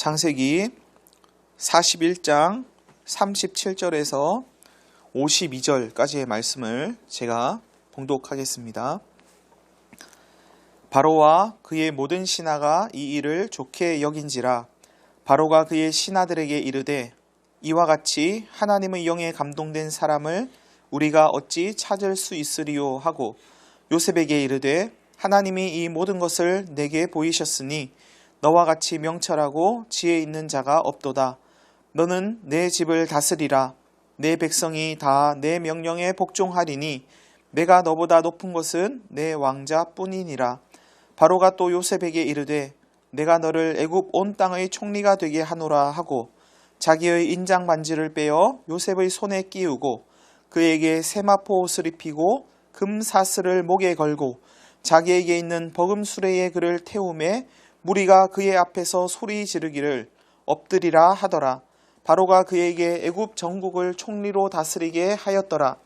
창세기 41장 37절에서 52절까지의 말씀을 제가 봉독하겠습니다. 바로와 그의 모든 신하가 이 일을 좋게 여긴지라. 바로가 그의 신하들에게 이르되 이와 같이 하나님의 영에 감동된 사람을 우리가 어찌 찾을 수 있으리요 하고 요셉에게 이르되 하나님이 이 모든 것을 내게 보이셨으니 너와 같이 명철하고 지혜 있는 자가 없도다. 너는 내 집을 다스리라. 내 백성이 다 내 명령에 복종하리니 내가 너보다 높은 것은 내 왕자뿐이니라. 바로가 또 요셉에게 이르되 내가 너를 애굽 온 땅의 총리가 되게 하노라 하고 자기의 인장 반지를 빼어 요셉의 손에 끼우고 그에게 세마포 옷을 입히고 금 사슬을 목에 걸고 자기에게 있는 버금 수레에 그를 태우매 무리가 그의 앞에서 소리 지르기를 엎드리라 하더라. 바로가 그에게 애굽 전국을 총리로 다스리게 하였더라.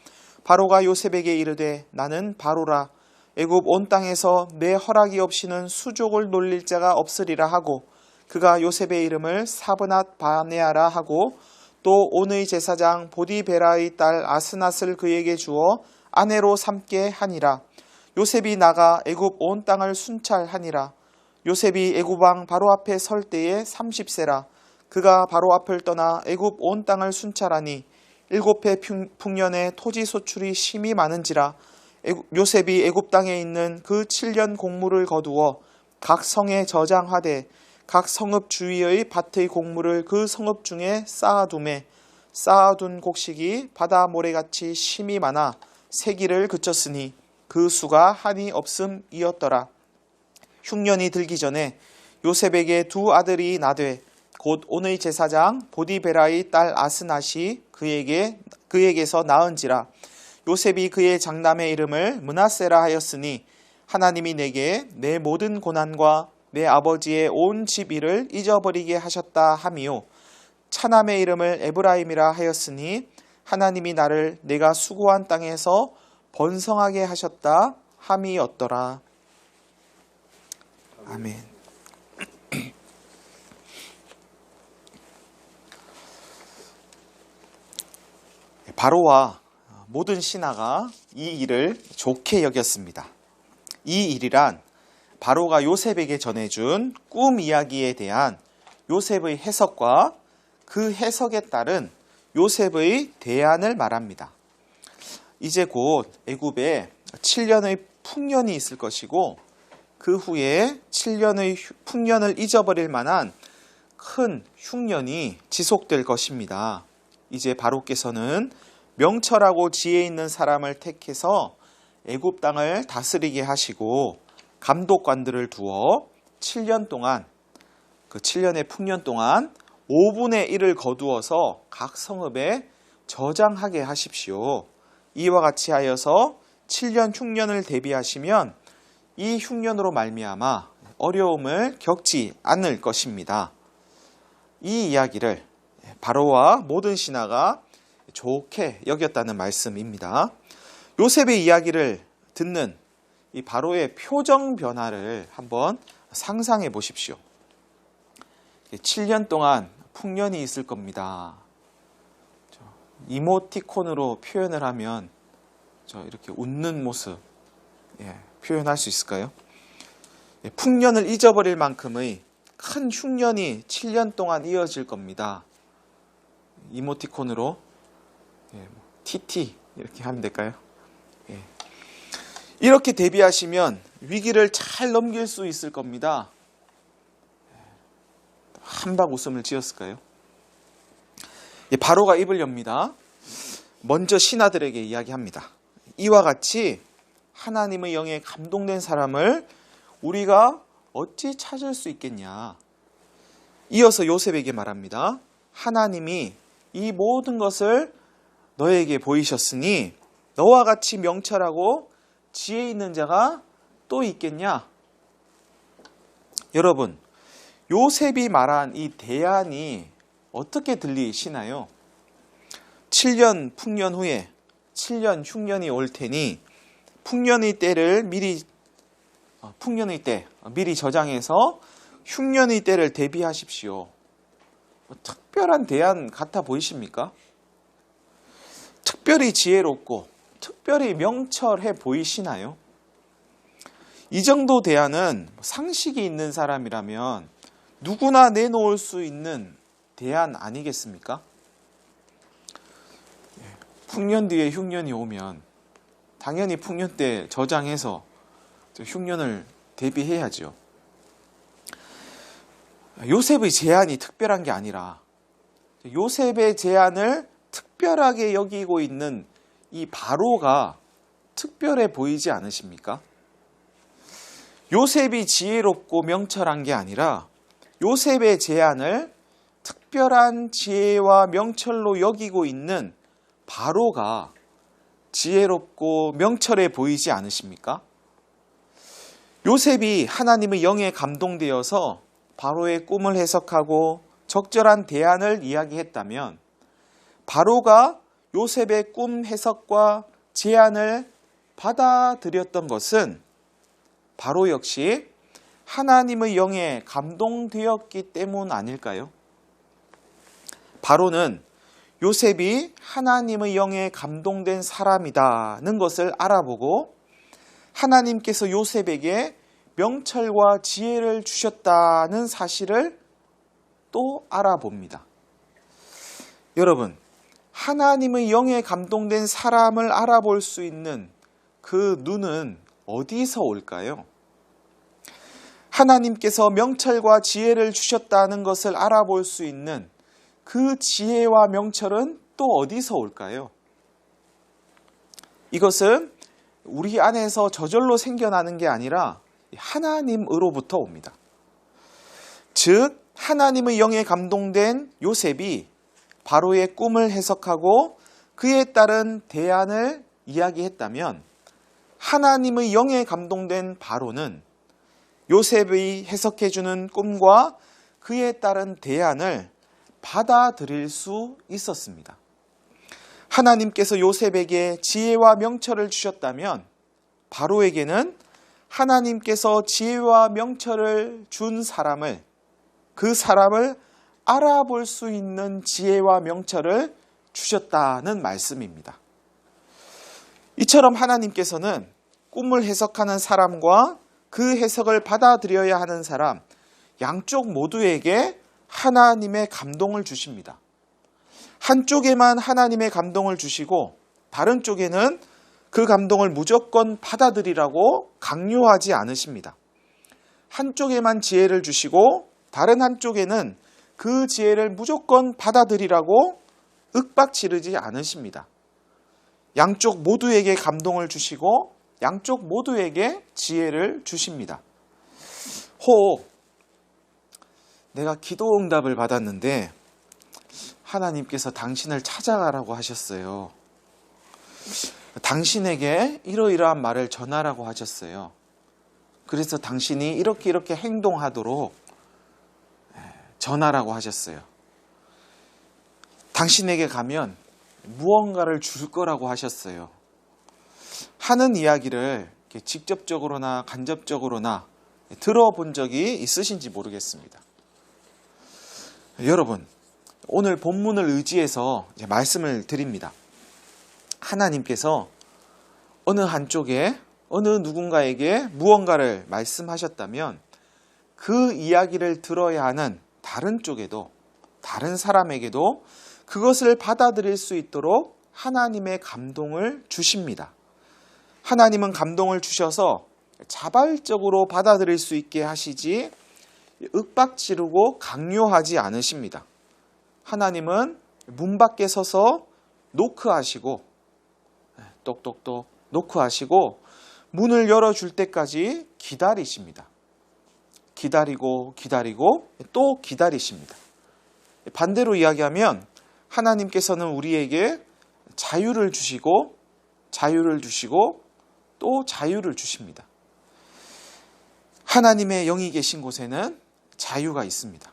바로가 요셉에게 이르되 나는 바로라. 애굽 온 땅에서 내 허락이 없이는 수족을 놀릴 자가 없으리라 하고 그가 요셉의 이름을 사브낫 바네아라 하고 또 온의 제사장 보디베라의 딸 아스낫을 그에게 주어 아내로 삼게 하니라. 요셉이 나가 애굽 온 땅을 순찰하니라. 요셉이 애굽 왕 바로 앞에 설 때에 30세라. 그가 바로 앞을 떠나 애굽 온 땅을 순찰하니 7해 풍년에 토지 소출이 심히 많은지라. 요셉이 애굽 땅에 있는 그 7년 곡물을 거두어 각 성에 저장하되 각 성읍 주위의 밭의 곡물을 그 성읍 중에 쌓아두매 쌓아둔 곡식이 바다 모래같이 심히 많아 세기를 그쳤으니 그 수가 한이 없음이었더라. 흉년이 들기 전에 요셉에게 두 아들이 나되 곧 온의 제사장 보디베라의 딸 아스낫이 그에게서 낳은지라. 요셉이 그의 장남의 이름을 므낫세라 하였으니 하나님이 내게 내 모든 고난과 내 아버지의 온 집 일을 잊어버리게 하셨다 하미요. 차남의 이름을 에브라임이라 하였으니 하나님이 나를 내가 수고한 땅에서 번성하게 하셨다 함이었더라. 아멘. 바로와 모든 신하가 이 일을 좋게 여겼습니다. 이 일이란 바로가 요셉에게 전해준 꿈 이야기에 대한 요셉의 해석과 그 해석에 따른 요셉의 대안을 말합니다. 이제 곧 애굽에 7년의 풍년이 있을 것이고 그 후에 7년의 풍년을 잊어버릴 만한 큰 흉년이 지속될 것입니다. 이제 바로께서는 명철하고 지혜 있는 사람을 택해서 애굽 땅을 다스리게 하시고 감독관들을 두어 7년 동안 그 7년의 풍년 동안 5분의 1을 거두어서 각 성읍에 저장하게 하십시오. 이와 같이 하여서 7년 흉년을 대비하시면 이 흉년으로 말미암아 어려움을 겪지 않을 것입니다. 이 이야기를 바로와 모든 신하가 좋게 여겼다는 말씀입니다. 요셉의 이야기를 듣는 이 바로의 표정 변화를 한번 상상해 보십시오. 7년 동안 풍년이 있을 겁니다. 이모티콘으로 표현을 하면 이렇게 웃는 모습 표현할 수 있을까요? 풍년을 잊어버릴 만큼의 큰 흉년이 7년 동안 이어질 겁니다. 이모티콘으로 TT 이렇게 하면 될까요? 이렇게 대비하시면 위기를 잘 넘길 수 있을 겁니다. 한박 웃음을 지었을까요? 바로가 입을 엽니다. 먼저 신하들에게 이야기합니다. 이와 같이 하나님의 영에 감동된 사람을 우리가 어찌 찾을 수 있겠냐. 이어서 요셉에게 말합니다. 하나님이 이 모든 것을 너에게 보이셨으니 너와 같이 명철하고 지혜 있는 자가 또 있겠냐? 여러분, 요셉이 말한 이 대안이 어떻게 들리시나요? 7년 풍년 후에 7년 흉년이 올 테니 풍년의 때를 미리 저장해서 흉년의 때를 대비하십시오. 특별한 대안 같아 보이십니까? 특별히 지혜롭고 특별히 명철해 보이시나요? 이 정도 대안은 상식이 있는 사람이라면 누구나 내놓을 수 있는 대안 아니겠습니까? 풍년 뒤에 흉년이 오면 당연히 풍년 때 저장해서 흉년을 대비해야죠. 요셉의 제안이 특별한 게 아니라 요셉의 제안을 특별하게 여기고 있는 이 바로가 특별해 보이지 않으십니까? 요셉이 지혜롭고 명철한 게 아니라 요셉의 제안을 특별한 지혜와 명철로 여기고 있는 바로가 지혜롭고 명철해 보이지 않으십니까? 요셉이 하나님의 영에 감동되어서 바로의 꿈을 해석하고 적절한 대안을 이야기했다면 바로가 요셉의 꿈 해석과 제안을 받아들였던 것은 바로 역시 하나님의 영에 감동되었기 때문 아닐까요? 바로는 요셉이 하나님의 영에 감동된 사람이라는 것을 알아보고 하나님께서 요셉에게 명철과 지혜를 주셨다는 사실을 또 알아봅니다. 여러분, 하나님의 영에 감동된 사람을 알아볼 수 있는 그 눈은 어디서 올까요? 하나님께서 명철과 지혜를 주셨다는 것을 알아볼 수 있는 그 지혜와 명철은 또 어디서 올까요? 이것은 우리 안에서 저절로 생겨나는 게 아니라 하나님으로부터 옵니다. 즉 하나님의 영에 감동된 요셉이 바로의 꿈을 해석하고 그에 따른 대안을 이야기했다면 하나님의 영에 감동된 바로는 요셉이 해석해주는 꿈과 그에 따른 대안을 받아들일 수 있었습니다. 하나님께서 요셉에게 지혜와 명철을 주셨다면 바로에게는 하나님께서 지혜와 명철을 준 사람을, 그 사람을 알아볼 수 있는 지혜와 명철을 주셨다는 말씀입니다. 이처럼 하나님께서는 꿈을 해석하는 사람과 그 해석을 받아들여야 하는 사람, 양쪽 모두에게 하나님의 감동을 주십니다. 한쪽에만 하나님의 감동을 주시고 다른 쪽에는 그 감동을 무조건 받아들이라고 강요하지 않으십니다. 한쪽에만 지혜를 주시고 다른 한쪽에는 그 지혜를 무조건 받아들이라고 윽박지르지 않으십니다. 양쪽 모두에게 감동을 주시고 양쪽 모두에게 지혜를 주십니다. 혹 내가 기도 응답을 받았는데 하나님께서 당신을 찾아가라고 하셨어요. 당신에게 이러이러한 말을 전하라고 하셨어요. 그래서 당신이 이렇게 행동하도록 전하라고 하셨어요. 당신에게 가면 무언가를 줄 거라고 하셨어요. 하는 이야기를 직접적으로나 간접적으로나 들어본 적이 있으신지 모르겠습니다. 여러분, 오늘 본문을 의지해서 말씀을 드립니다. 하나님께서 어느 한쪽에 어느 누군가에게 무언가를 말씀하셨다면 그 이야기를 들어야 하는 다른 쪽에도, 다른 사람에게도 그것을 받아들일 수 있도록 하나님의 감동을 주십니다. 하나님은 감동을 주셔서 자발적으로 받아들일 수 있게 하시지 윽박지르고 강요하지 않으십니다. 하나님은 문 밖에 서서 노크하시고 똑똑똑 노크하시고 문을 열어줄 때까지 기다리십니다. 기다리고 또 기다리십니다. 반대로 이야기하면 하나님께서는 우리에게 자유를 주시고 또 자유를 주십니다. 하나님의 영이 계신 곳에는 자유가 있습니다.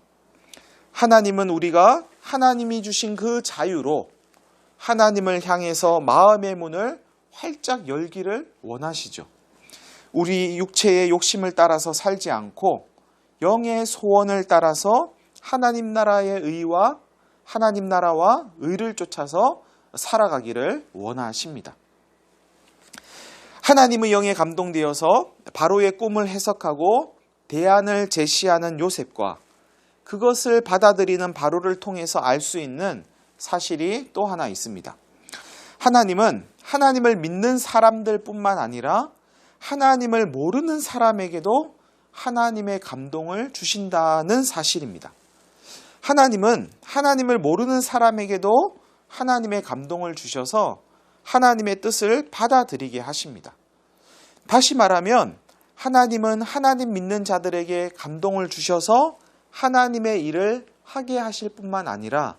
하나님은 우리가 하나님이 주신 그 자유로 하나님을 향해서 마음의 문을 활짝 열기를 원하시죠. 우리 육체의 욕심을 따라서 살지 않고 영의 소원을 따라서 하나님 나라의 의와 하나님 나라와 의를 쫓아서 살아가기를 원하십니다. 하나님의 영에 감동되어서 바로의 꿈을 해석하고 대안을 제시하는 요셉과 그것을 받아들이는 바로를 통해서 알 수 있는 사실이 또 하나 있습니다. 하나님은 하나님을 믿는 사람들뿐만 아니라 하나님을 모르는 사람에게도 하나님의 감동을 주신다는 사실입니다. 하나님은 하나님을 모르는 사람에게도 하나님의 감동을 주셔서 하나님의 뜻을 받아들이게 하십니다. 다시 말하면 하나님은 하나님 믿는 자들에게 감동을 주셔서 하나님의 일을 하게 하실 뿐만 아니라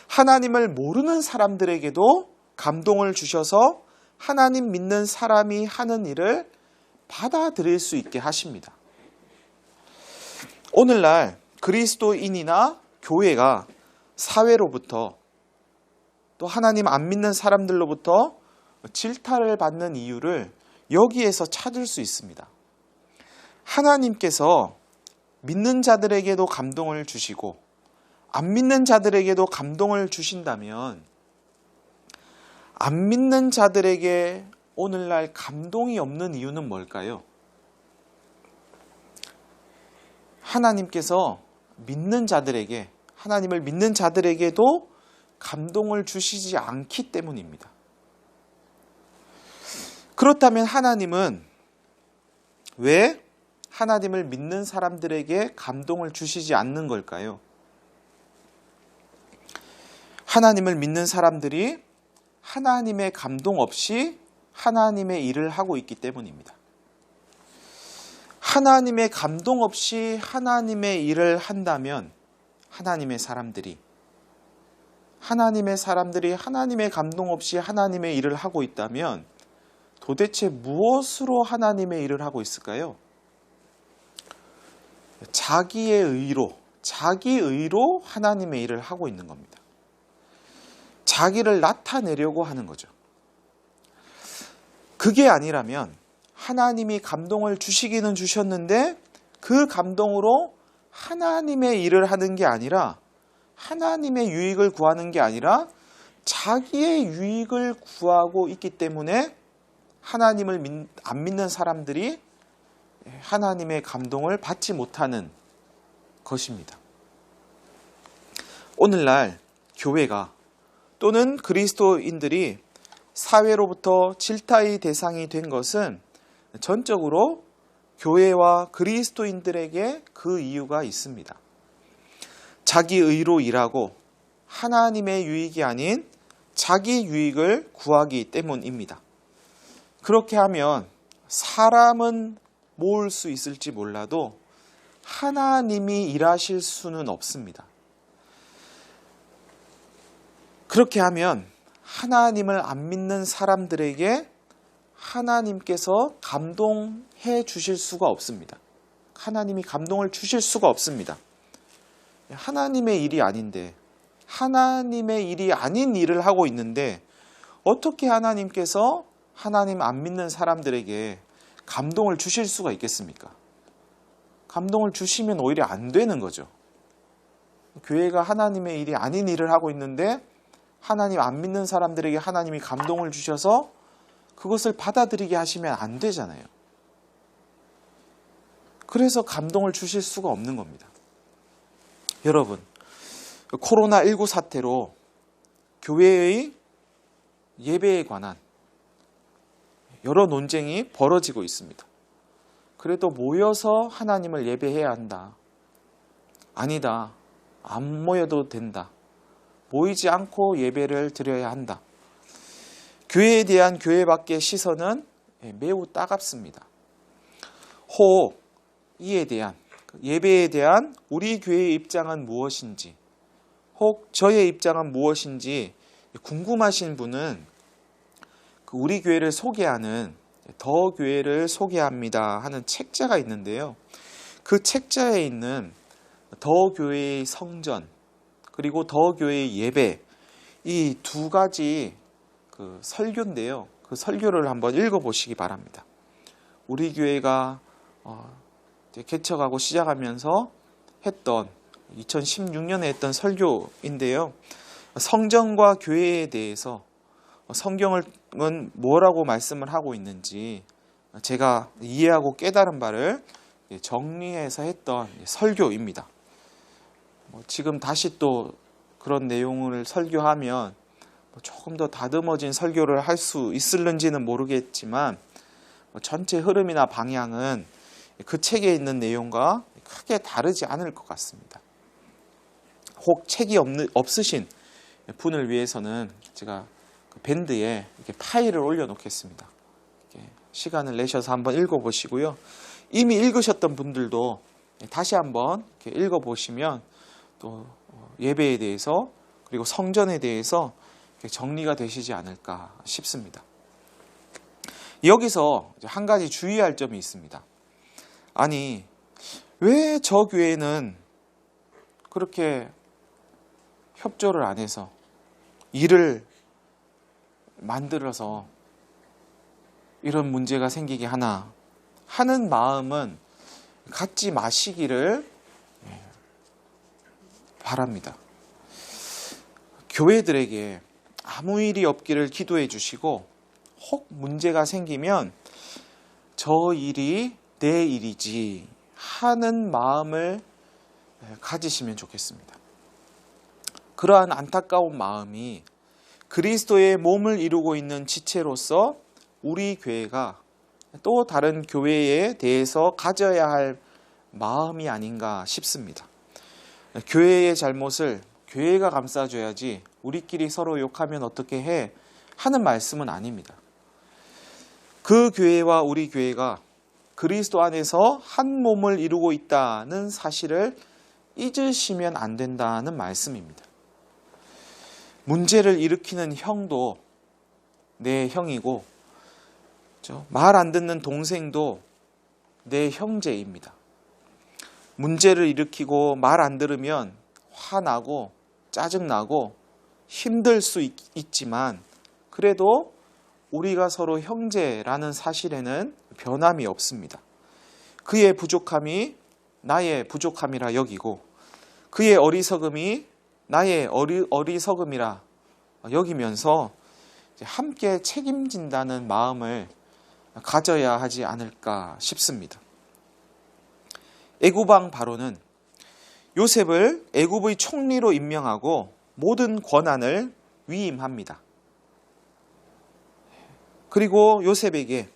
하나님을 모르는 사람들에게도 감동을 주셔서 하나님 믿는 사람이 하는 일을 받아들일 수 있게 하십니다. 오늘날 그리스도인이나 교회가 사회로부터 또 하나님 안 믿는 사람들로부터 질타를 받는 이유를 여기에서 찾을 수 있습니다. 하나님께서 믿는 자들에게도 감동을 주시고 안 믿는 자들에게도 감동을 주신다면 안 믿는 자들에게 오늘날 감동이 없는 이유는 뭘까요? 하나님께서 믿는 자들에게, 하나님을 믿는 자들에게도 감동을 주시지 않기 때문입니다. 그렇다면 하나님은 왜 하나님을 믿는 사람들에게 감동을 주시지 않는 걸까요? 하나님을 믿는 사람들이 하나님의 감동 없이 하나님의 일을 하고 있기 때문입니다. 하나님의 감동 없이 하나님의 일을 한다면 하나님의 사람들이 하나님의 감동 없이 하나님의 일을 하고 있다면 도대체 무엇으로 하나님의 일을 하고 있을까요? 자기의 의로 하나님의 일을 하고 있는 겁니다. 자기를 나타내려고 하는 거죠. 그게 아니라면 하나님이 감동을 주시기는 주셨는데 그 감동으로 하나님의 일을 하는 게 아니라 하나님의 유익을 구하는 게 아니라 자기의 유익을 구하고 있기 때문에 하나님을 안 믿는 사람들이 하나님의 감동을 받지 못하는 것입니다. 오늘날 교회가 또는 그리스도인들이 사회로부터 질타의 대상이 된 것은 전적으로 교회와 그리스도인들에게 그 이유가 있습니다. 자기 의로 일하고 하나님의 유익이 아닌 자기 유익을 구하기 때문입니다. 그렇게 하면 사람은 모을 수 있을지 몰라도 하나님이 일하실 수는 없습니다. 그렇게 하면 하나님을 안 믿는 사람들에게 하나님께서 감동해 주실 수가 없습니다. 하나님이 감동을 주실 수가 없습니다. 하나님의 일이 아닌데, 하나님의 일이 아닌 일을 하고 있는데 어떻게 하나님께서 하나님 안 믿는 사람들에게 감동을 주실 수가 있겠습니까? 감동을 주시면 오히려 안 되는 거죠. 교회가 하나님의 일이 아닌 일을 하고 있는데 하나님 안 믿는 사람들에게 하나님이 감동을 주셔서 그것을 받아들이게 하시면 안 되잖아요. 그래서 감동을 주실 수가 없는 겁니다. 여러분, 코로나19 사태로 교회의 예배에 관한 여러 논쟁이 벌어지고 있습니다. 그래도 모여서 하나님을 예배해야 한다. 아니다. 안 모여도 된다. 모이지 않고 예배를 드려야 한다. 교회에 대한 교회 밖의 시선은 매우 따갑습니다. 혹 이에 대한 예배에 대한 우리 교회의 입장은 무엇인지, 혹 저의 입장은 무엇인지 궁금하신 분은 우리 교회를 소개하는 더 교회를 소개합니다 하는 책자가 있는데요. 그 책자에 있는 더 교회의 성전 그리고 더 교회의 예배, 이 두 가지 그 설교인데요. 그 설교를 한번 읽어보시기 바랍니다. 우리 교회가 개척하고 시작하면서 했던 2016년에 했던 설교인데요. 성전과 교회에 대해서 성경은 뭐라고 말씀을 하고 있는지 제가 이해하고 깨달은 바를 정리해서 했던 설교입니다. 지금 다시 또 그런 내용을 설교하면 조금 더 다듬어진 설교를 할 수 있을는지는 모르겠지만 전체 흐름이나 방향은 그 책에 있는 내용과 크게 다르지 않을 것 같습니다. 혹 책이 없으신 분을 위해서는 제가 그 밴드에 이렇게 파일을 올려놓겠습니다. 이렇게 시간을 내셔서 한번 읽어보시고요. 이미 읽으셨던 분들도 다시 한번 이렇게 읽어보시면 또 예배에 대해서 그리고 성전에 대해서 정리가 되시지 않을까 싶습니다. 여기서 한 가지 주의할 점이 있습니다. 아니, 왜 저 교회는 그렇게 협조를 안 해서 일을 만들어서 이런 문제가 생기게 하나 하는 마음은 갖지 마시기를 바랍니다. 교회들에게 아무 일이 없기를 기도해 주시고 혹 문제가 생기면 저 일이 내 일이지 하는 마음을 가지시면 좋겠습니다. 그러한 안타까운 마음이 그리스도의 몸을 이루고 있는 지체로서 우리 교회가 또 다른 교회에 대해서 가져야 할 마음이 아닌가 싶습니다. 교회의 잘못을 교회가 감싸줘야지 우리끼리 서로 욕하면 어떻게 해 하는 말씀은 아닙니다. 그 교회와 우리 교회가 그리스도 안에서 한 몸을 이루고 있다는 사실을 잊으시면 안 된다는 말씀입니다. 문제를 일으키는 형도 내 형이고 말 안 듣는 동생도 내 형제입니다. 문제를 일으키고 말 안 들으면 화나고 짜증나고 힘들 수 있지만 그래도 우리가 서로 형제라는 사실에는 변함이 없습니다. 그의 부족함이 나의 부족함이라 여기고 그의 어리석음이 나의 어리석음이라 여기면서 함께 책임진다는 마음을 가져야 하지 않을까 싶습니다. 애굽왕 바로는 요셉을 애굽의 총리로 임명하고 모든 권한을 위임합니다. 그리고 요셉에게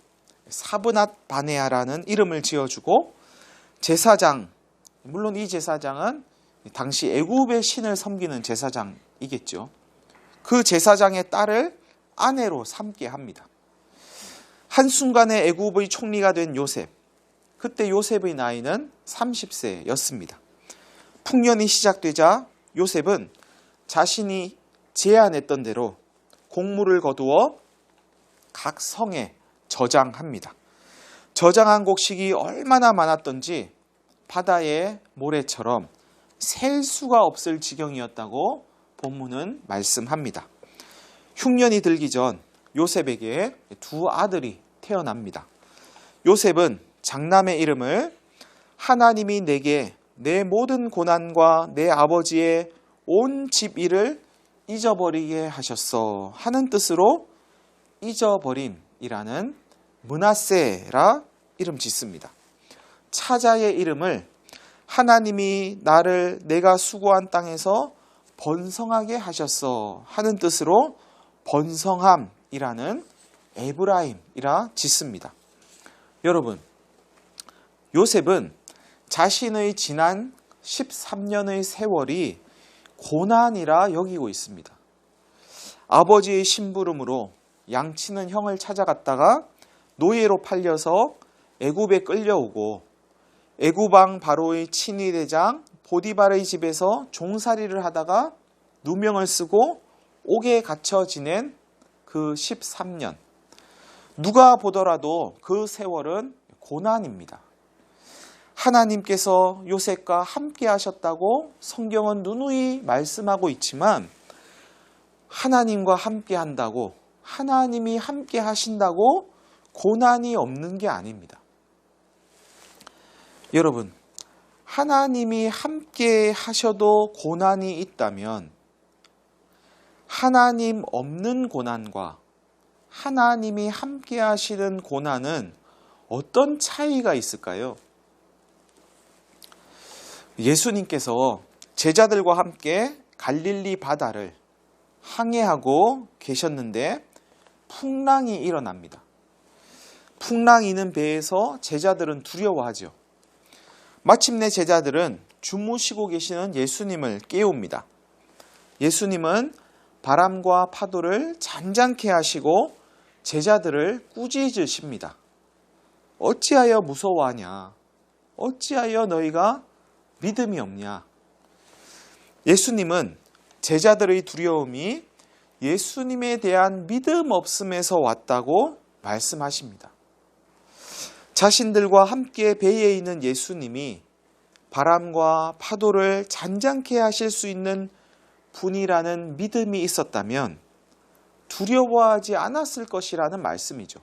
사브낫 바네아라는 이름을 지어주고 제사장, 물론 이 제사장은 당시 애굽의 신을 섬기는 제사장이겠죠. 그 제사장의 딸을 아내로 삼게 합니다. 한순간에 애굽의 총리가 된 요셉, 그때 요셉의 나이는 30세였습니다. 풍년이 시작되자 요셉은 자신이 제안했던 대로 곡물을 거두어 각 성에 저장합니다. 저장한 곡식이 얼마나 많았던지 바다의 모래처럼 셀 수가 없을 지경이었다고 본문은 말씀합니다. 흉년이 들기 전 요셉에게 두 아들이 태어납니다. 요셉은 장남의 이름을 하나님이 내게 내 모든 고난과 내 아버지의 온 집 일을 잊어버리게 하셨어 하는 뜻으로 잊어버림이라는 므낫세라 이름 짓습니다. 차자의 이름을 하나님이 나를 내가 수고한 땅에서 번성하게 하셨어 하는 뜻으로 번성함이라는 에브라임이라 짓습니다. 여러분, 요셉은 자신의 지난 13년의 세월이 고난이라 여기고 있습니다. 아버지의 심부름으로 양치는 형을 찾아갔다가 노예로 팔려서 애굽에 끌려오고 애굽왕 바로의 친위대장 보디발의 집에서 종살이를 하다가 누명을 쓰고 옥에 갇혀 지낸 그 13년. 누가 보더라도 그 세월은 고난입니다. 하나님께서 요셉과 함께 하셨다고 성경은 누누이 말씀하고 있지만 하나님과 함께 한다고 하나님이 함께 하신다고 고난이 없는 게 아닙니다. 여러분, 하나님이 함께 하셔도 고난이 있다면 하나님 없는 고난과 하나님이 함께 하시는 고난은 어떤 차이가 있을까요? 예수님께서 제자들과 함께 갈릴리 바다를 항해하고 계셨는데 풍랑이 일어납니다. 풍랑이 있는 배에서 제자들은 두려워하죠. 마침내 제자들은 주무시고 계시는 예수님을 깨웁니다. 예수님은 바람과 파도를 잔잔케 하시고 제자들을 꾸짖으십니다. 어찌하여 무서워하냐? 어찌하여 너희가 믿음이 없냐? 예수님은 제자들의 두려움이 예수님에 대한 믿음 없음에서 왔다고 말씀하십니다. 자신들과 함께 배에 있는 예수님이 바람과 파도를 잔잔케 하실 수 있는 분이라는 믿음이 있었다면 두려워하지 않았을 것이라는 말씀이죠.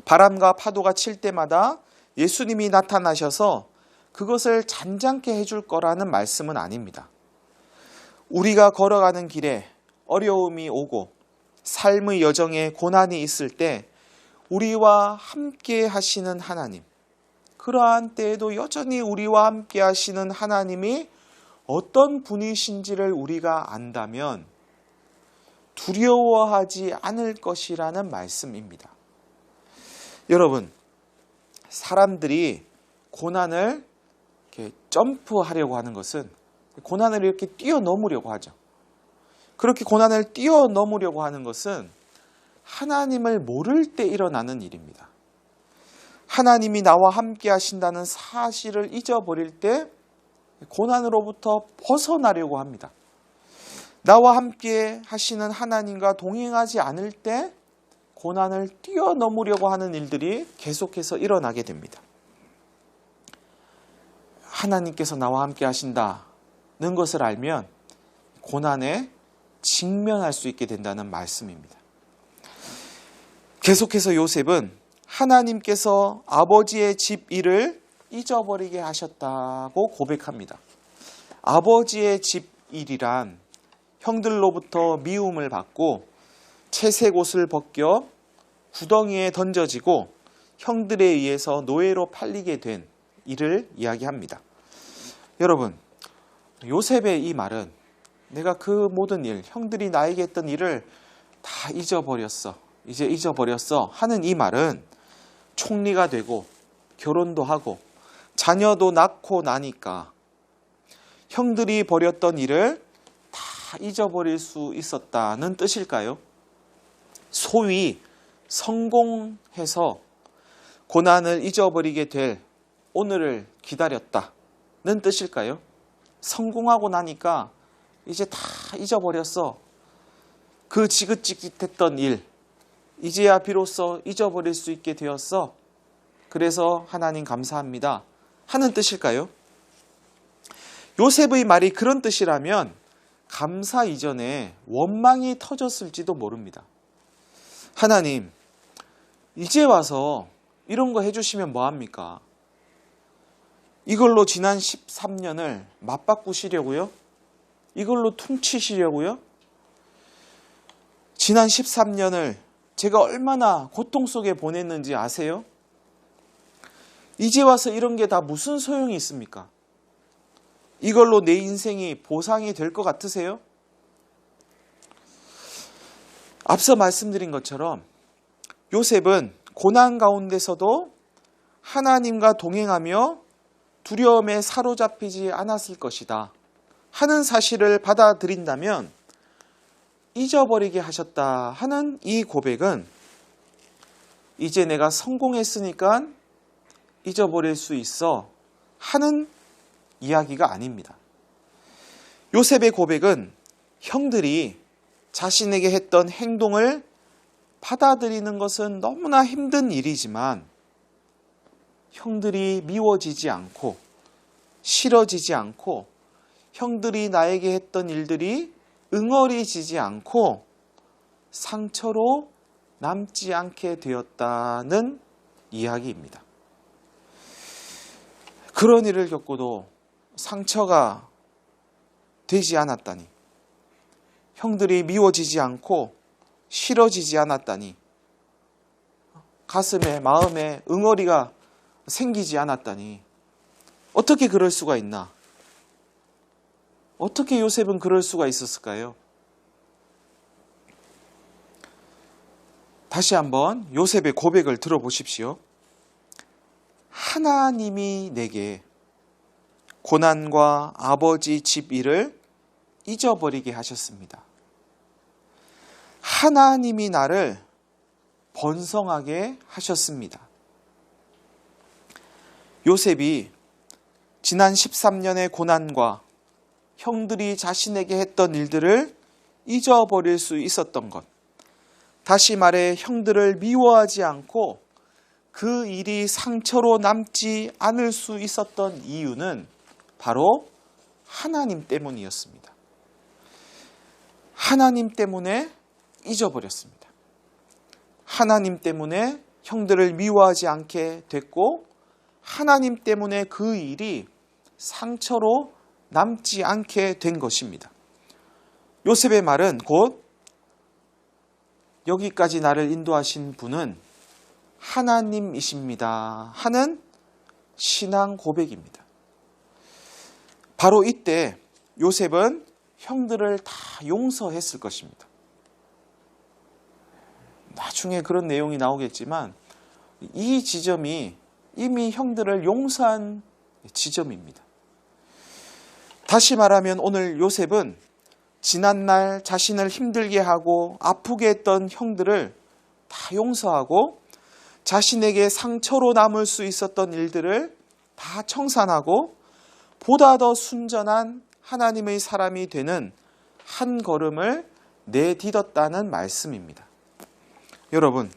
바람과 파도가 칠 때마다 예수님이 나타나셔서 그것을 잔잔케 해줄 거라는 말씀은 아닙니다. 우리가 걸어가는 길에 어려움이 오고 삶의 여정에 고난이 있을 때 우리와 함께 하시는 하나님, 그러한 때에도 여전히 우리와 함께 하시는 하나님이 어떤 분이신지를 우리가 안다면 두려워하지 않을 것이라는 말씀입니다. 여러분, 사람들이 고난을 이렇게 점프하려고 하는 것은 고난을 이렇게 뛰어넘으려고 하죠. 그렇게 고난을 뛰어넘으려고 하는 것은 하나님을 모를 때 일어나는 일입니다. 하나님이 나와 함께 하신다는 사실을 잊어버릴 때 고난으로부터 벗어나려고 합니다. 나와 함께 하시는 하나님과 동행하지 않을 때 고난을 뛰어넘으려고 하는 일들이 계속해서 일어나게 됩니다. 하나님께서 나와 함께 하신다는 것을 알면 고난에 직면할 수 있게 된다는 말씀입니다. 계속해서 요셉은 하나님께서 아버지의 집 일을 잊어버리게 하셨다고 고백합니다. 아버지의 집 일이란 형들로부터 미움을 받고 채색 옷을 벗겨 구덩이에 던져지고 형들에 의해서 노예로 팔리게 된 일을 이야기합니다. 여러분, 요셉의 이 말은 내가 그 모든 일, 형들이 나에게 했던 일을 다 잊어버렸어. 이제 잊어버렸어 하는 이 말은 총리가 되고 결혼도 하고 자녀도 낳고 나니까 형들이 벌였던 일을 다 잊어버릴 수 있었다는 뜻일까요? 소위 성공해서 고난을 잊어버리게 될 오늘을 기다렸다는 뜻일까요? 성공하고 나니까 이제 다 잊어버렸어. 그 지긋지긋했던 일, 이제야 비로소 잊어버릴 수 있게 되었어. 그래서 하나님 감사합니다 하는 뜻일까요? 요셉의 말이 그런 뜻이라면 감사 이전에 원망이 터졌을지도 모릅니다. 하나님, 이제 와서 이런 거 해주시면 뭐합니까? 이걸로 지난 13년을 맞바꾸시려고요? 이걸로 퉁치시려고요? 지난 13년을 제가 얼마나 고통 속에 보냈는지 아세요? 이제 와서 이런 게 다 무슨 소용이 있습니까? 이걸로 내 인생이 보상이 될 것 같으세요? 앞서 말씀드린 것처럼 요셉은 고난 가운데서도 하나님과 동행하며 두려움에 사로잡히지 않았을 것이다 하는 사실을 받아들인다면 잊어버리게 하셨다 하는 이 고백은 이제 내가 성공했으니까 잊어버릴 수 있어 하는 이야기가 아닙니다. 요셉의 고백은 형들이 자신에게 했던 행동을 받아들이는 것은 너무나 힘든 일이지만 형들이 미워지지 않고 싫어지지 않고 형들이 나에게 했던 일들이 응어리지지 않고 상처로 남지 않게 되었다는 이야기입니다. 그런 일을 겪고도 상처가 되지 않았다니, 형들이 미워지지 않고 싫어지지 않았다니, 가슴에 마음에 응어리가 생기지 않았다니, 어떻게 그럴 수가 있나? 어떻게 요셉은 그럴 수가 있었을까요? 다시 한번 요셉의 고백을 들어보십시오. 하나님이 내게 고난과 아버지 집 일을 잊어버리게 하셨습니다. 하나님이 나를 번성하게 하셨습니다. 요셉이 지난 13년의 고난과 형들이 자신에게 했던 일들을 잊어버릴 수 있었던 것, 다시 말해 형들을 미워하지 않고 그 일이 상처로 남지 않을 수 있었던 이유는 바로 하나님 때문이었습니다. 하나님 때문에 잊어버렸습니다. 하나님 때문에 형들을 미워하지 않게 됐고, 하나님 때문에 그 일이 상처로 남지 않게 된 것입니다. 요셉의 말은 곧 여기까지 나를 인도하신 분은 하나님이십니다 하는 신앙 고백입니다. 바로 이때 요셉은 형들을 다 용서했을 것입니다. 나중에 그런 내용이 나오겠지만 이 지점이 이미 형들을 용서한 지점입니다. 다시 말하면 오늘 요셉은 지난날 자신을 힘들게 하고 아프게 했던 형들을 다 용서하고 자신에게 상처로 남을 수 있었던 일들을 다 청산하고 보다 더 순전한 하나님의 사람이 되는 한 걸음을 내딛었다는 말씀입니다. 여러분,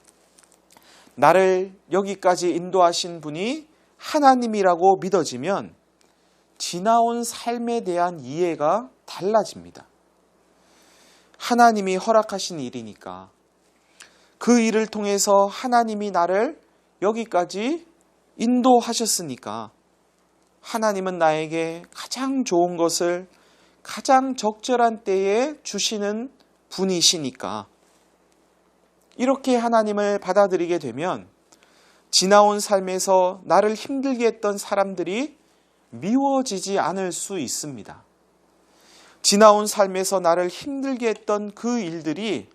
나를 여기까지 인도하신 분이 하나님이라고 믿어지면 지나온 삶에 대한 이해가 달라집니다. 하나님이 허락하신 일이니까, 그 일을 통해서 하나님이 나를 여기까지 인도하셨으니까 하나님은 나에게 가장 좋은 것을 가장 적절한 때에 주시는 분이시니까, 이렇게 하나님을 받아들이게 되면 지나온 삶에서 나를 힘들게 했던 사람들이 미워지지 않을 수 있습니다. 지나온 삶에서 나를 힘들게 했던 그 일들이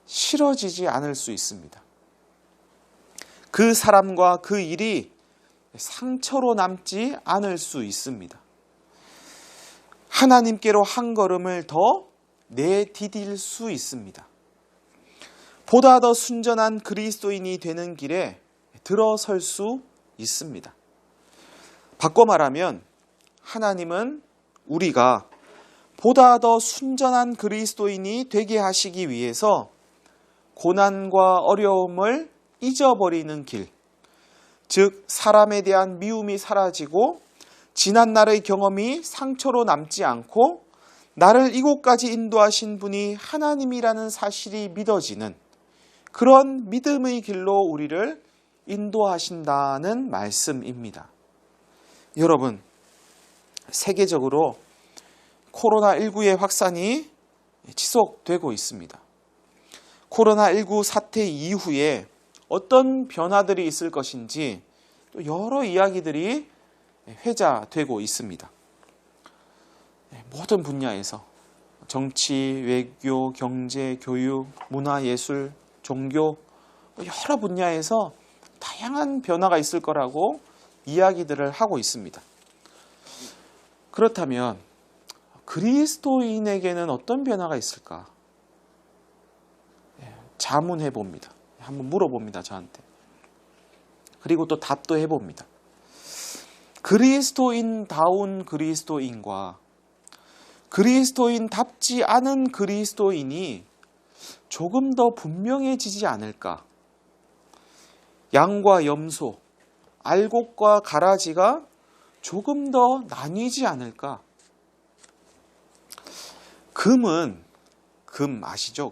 싫어지지 않을 수 있습니다. 그 사람과 그 일이 상처로 남지 않을 수 있습니다. 하나님께로 한 걸음을 더 내디딜 수 있습니다. 보다 더 순전한 그리스도인이 되는 길에 들어설 수 있습니다. 바꿔 말하면 하나님은 우리가 보다 더 순전한 그리스도인이 되게 하시기 위해서 고난과 어려움을 잊어버리는 길, 즉 사람에 대한 미움이 사라지고 지난날의 경험이 상처로 남지 않고 나를 이곳까지 인도하신 분이 하나님이라는 사실이 믿어지는 그런 믿음의 길로 우리를 인도하신다는 말씀입니다. 여러분, 세계적으로 코로나19의 확산이 지속되고 있습니다. 코로나19 사태 이후에 어떤 변화들이 있을 것인지 또 여러 이야기들이 회자되고 있습니다. 모든 분야에서 정치, 외교, 경제, 교육, 문화, 예술, 종교 여러 분야에서 다양한 변화가 있을 거라고 이야기들을 하고 있습니다. 그렇다면 그리스도인에게는 어떤 변화가 있을까? 자문해 봅니다. 한번 물어봅니다, 저한테. 그리고 또 답도 해봅니다. 그리스도인다운 그리스도인과 그리스도인답지 않은 그리스도인이 조금 더 분명해지지 않을까? 양과 염소, 알곡과 가라지가 조금 더 나뉘지 않을까? 금 아시죠?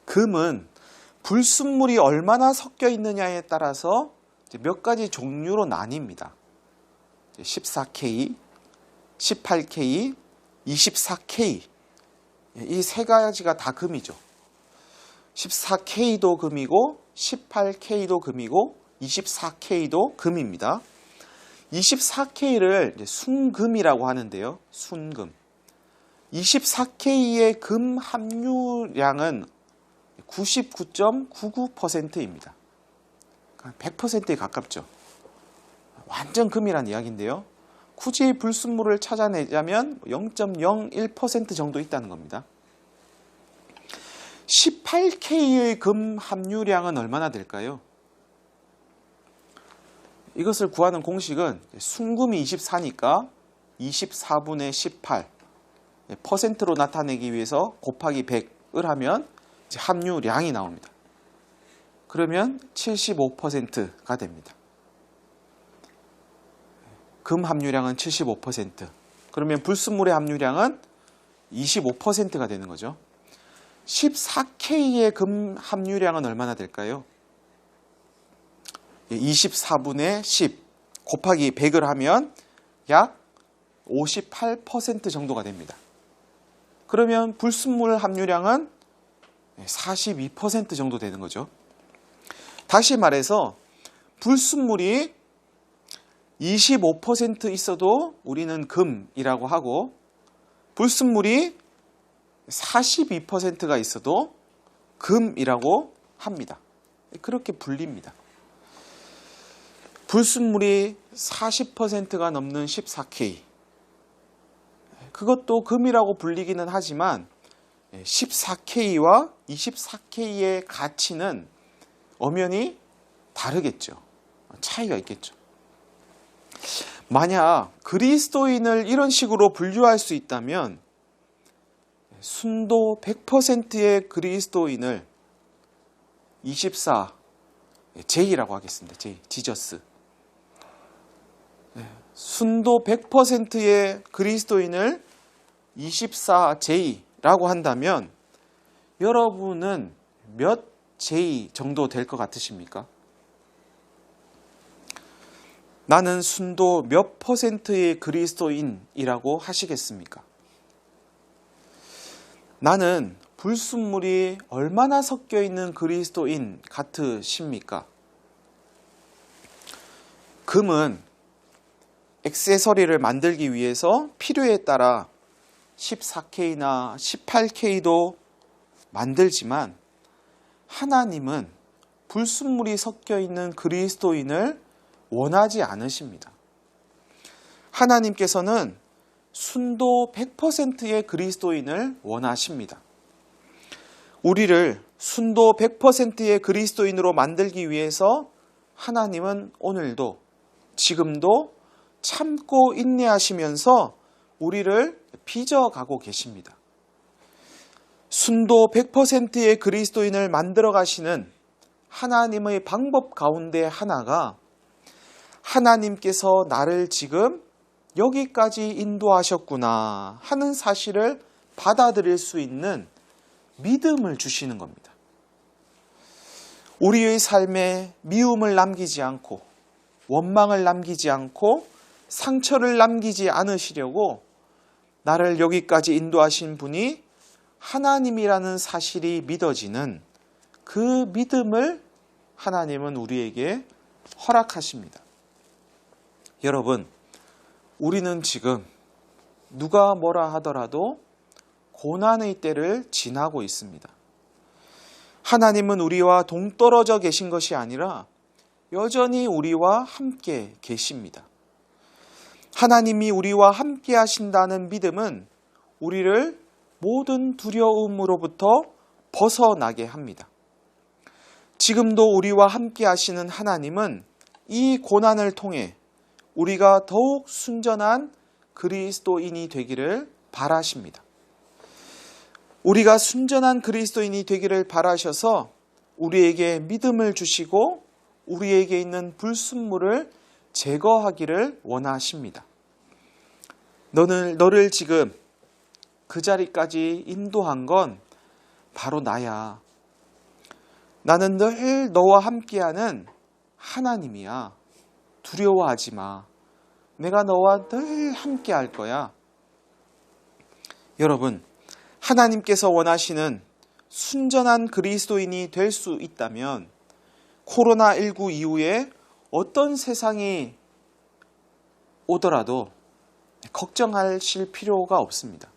금은 불순물이 얼마나 섞여 있느냐에 따라서 몇 가지 종류로 나뉩니다. 14K, 18K, 24K. 이 세 가지가 다 금이죠. 14K도 금이고 18K도 금이고 24K도 금입니다. 24K를 순금이라고 하는데요. 순금. 24K의 금 함유량은 99.99%입니다. 100%에 가깝죠. 완전 금이란 이야기인데요. 굳이 불순물을 찾아내자면 0.01% 정도 있다는 겁니다. 18K의 금 함유량은 얼마나 될까요? 이것을 구하는 공식은 순금이 24니까 24분의 18 퍼센트로 나타내기 위해서 곱하기 100을 하면 이제 함유량이 나옵니다. 그러면 75%가 됩니다. 금 함유량은 75%. 그러면 불순물의 함유량은 25%가 되는 거죠. 14K의 금 함유량은 얼마나 될까요? 24분의 10 곱하기 100을 하면 약 58% 정도가 됩니다. 그러면 불순물 함유량은 42% 정도 되는 거죠. 다시 말해서 불순물이 25% 있어도 우리는 금이라고 하고 불순물이 42%가 있어도 금이라고 합니다. 그렇게 불립니다. 불순물이 40%가 넘는 14K 그것도 금이라고 불리기는 하지만 14K와 24K의 가치는 엄연히 다르겠죠. 차이가 있겠죠. 만약 그리스도인을 이런 식으로 분류할 수 있다면 순도 100%의 그리스도인을 24 J라고 하겠습니다. J, 지저스. 순도 100%의 그리스도인을 24J라고 한다면 여러분은 몇 J 정도 될 것 같으십니까? 나는 순도 몇 %의 그리스도인이라고 하시겠습니까? 나는 불순물이 얼마나 섞여 있는 그리스도인 같으십니까? 금은 액세서리를 만들기 위해서 필요에 따라 14K나 18K도 만들지만 하나님은 불순물이 섞여 있는 그리스도인을 원하지 않으십니다. 하나님께서는 순도 100%의 그리스도인을 원하십니다. 우리를 순도 100%의 그리스도인으로 만들기 위해서 하나님은 오늘도 지금도 참고 인내하시면서 우리를 빚어가고 계십니다. 순도 100%의 그리스도인을 만들어 가시는 하나님의 방법 가운데 하나가 하나님께서 나를 지금 여기까지 인도하셨구나 하는 사실을 받아들일 수 있는 믿음을 주시는 겁니다. 우리의 삶에 미움을 남기지 않고 원망을 남기지 않고 상처를 남기지 않으시려고 나를 여기까지 인도하신 분이 하나님이라는 사실이 믿어지는 그 믿음을 하나님은 우리에게 허락하십니다. 여러분, 우리는 지금 누가 뭐라 하더라도 고난의 때를 지나고 있습니다. 하나님은 우리와 동떨어져 계신 것이 아니라 여전히 우리와 함께 계십니다. 하나님이 우리와 함께 하신다는 믿음은 우리를 모든 두려움으로부터 벗어나게 합니다. 지금도 우리와 함께 하시는 하나님은 이 고난을 통해 우리가 더욱 순전한 그리스도인이 되기를 바라십니다. 우리가 순전한 그리스도인이 되기를 바라셔서 우리에게 믿음을 주시고 우리에게 있는 불순물을 제거하기를 원하십니다. 너를 지금 그 자리까지 인도한 건 바로 나야. 나는 늘 너와 함께하는 하나님이야. 두려워하지 마. 내가 너와 늘 함께 할 거야. 여러분, 하나님께서 원하시는 순전한 그리스도인이 될 수 있다면 코로나19 이후에 어떤 세상이 오더라도 걱정하실 필요가 없습니다.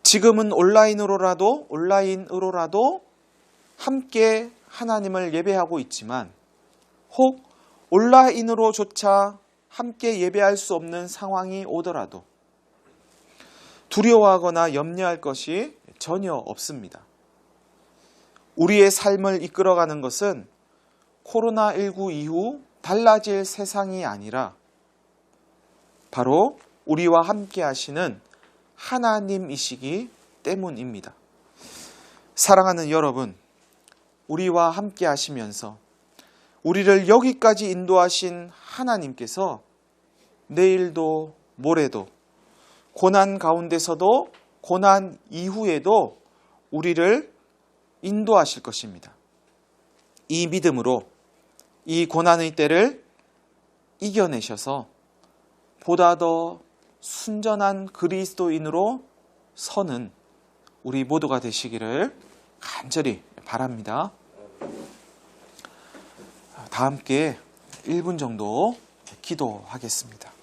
지금은 온라인으로라도 함께 하나님을 예배하고 있지만 혹 온라인으로조차 함께 예배할 수 없는 상황이 오더라도 두려워하거나 염려할 것이 전혀 없습니다. 우리의 삶을 이끌어가는 것은 코로나19 이후 달라질 세상이 아니라 바로 우리와 함께 하시는 하나님이시기 때문입니다. 사랑하는 여러분, 우리와 함께 하시면서 우리를 여기까지 인도하신 하나님께서 내일도 모레도 고난 가운데서도 고난 이후에도 우리를 인도하실 것입니다. 이 믿음으로 이 고난의 때를 이겨내셔서 보다 더 순전한 그리스도인으로 서는 우리 모두가 되시기를 간절히 바랍니다. 다 함께 1분 정도 기도하겠습니다.